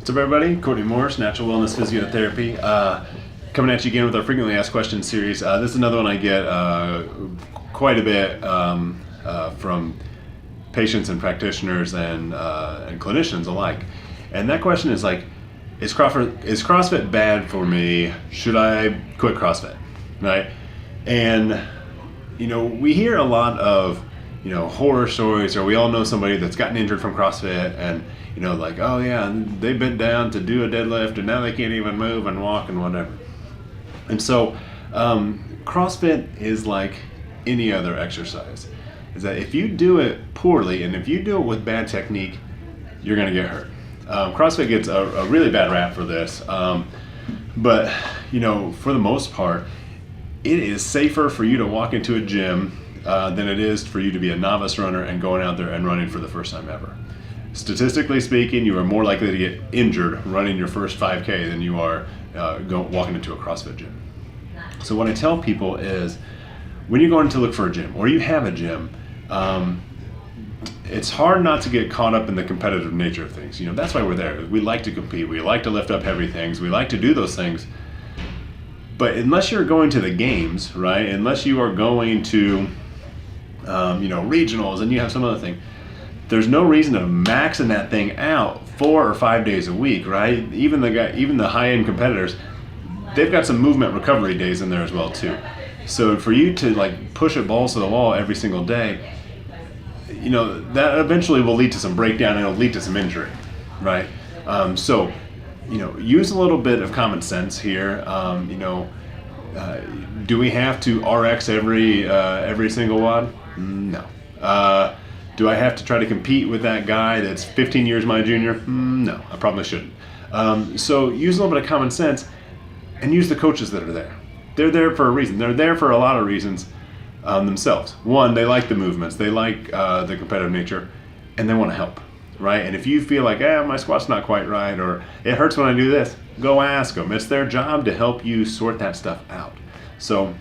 What's up, everybody? Courtney Morris, Natural Wellness Physiotherapy. Coming at you again with our Frequently Asked Questions series. This is another one I get quite a bit from patients and practitioners and clinicians alike. And that question is like, is CrossFit bad for me? Should I quit CrossFit? Right? And, we hear a lot of, horror stories, or we all know somebody that's gotten injured from CrossFit and, like, oh yeah, they bent down to do a deadlift and now they can't even move and walk and whatever. And so CrossFit is like any other exercise, is that if you do it poorly and if you do it with bad technique, you're going to get hurt. CrossFit gets a really bad rap for this, but for the most part, it is safer for you to walk into a gym than it is for you to be a novice runner and going out there and running for the first time ever. Statistically speaking, you are more likely to get injured running your first 5K than you are walking into a CrossFit gym. So what I tell people is, when you're going to look for a gym or you have a gym, it's hard not to get caught up in the competitive nature of things. That's why we're there. We like to compete. We like to lift up heavy things. We like to do those things. But unless you're going to the games, right? Unless you are going to, regionals and you have some other thing, there's no reason to maxing that thing out 4 or 5 days a week, right? Even the high-end competitors, they've got some movement recovery days in there as well too. So for you to like push it balls to the wall every single day, that eventually will lead to some breakdown and it'll lead to some injury, right? So use a little bit of common sense here. Do we have to RX every single WOD? No. Do I have to try to compete with that guy that's 15 years my junior? No, I probably shouldn't. So use a little bit of common sense and use the coaches that are there. They're there for a reason. They're there for a lot of reasons themselves. One, they like the movements, they like the competitive nature, and they want to help, right? And if you feel like, my squat's not quite right, or it hurts when I do this, go ask them. It's their job to help you sort that stuff out. So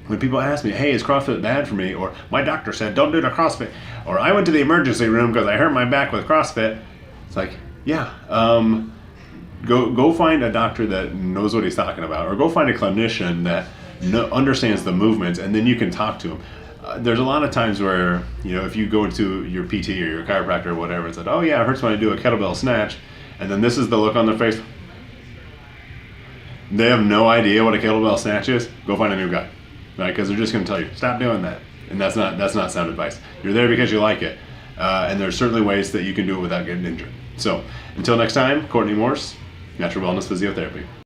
when people ask me, hey, is CrossFit bad for me? Or my doctor said, don't do the CrossFit. Or I went to the emergency room because I hurt my back with CrossFit. It's like, yeah, go find a doctor that knows what he's talking about, or go find a clinician that understands the movements, and then you can talk to him. There's a lot of times where, if you go to your PT or your chiropractor or whatever and said, oh yeah, it hurts when I do a kettlebell snatch, and then this is the look on their face. They have no idea what a kettlebell snatch is. Go find a new guy, right? Because they're just going to tell you, stop doing that. And that's not sound advice. You're there because you like it. And there's certainly ways that you can do it without getting injured. So until next time, Courtney Morse, Natural Wellness Physiotherapy.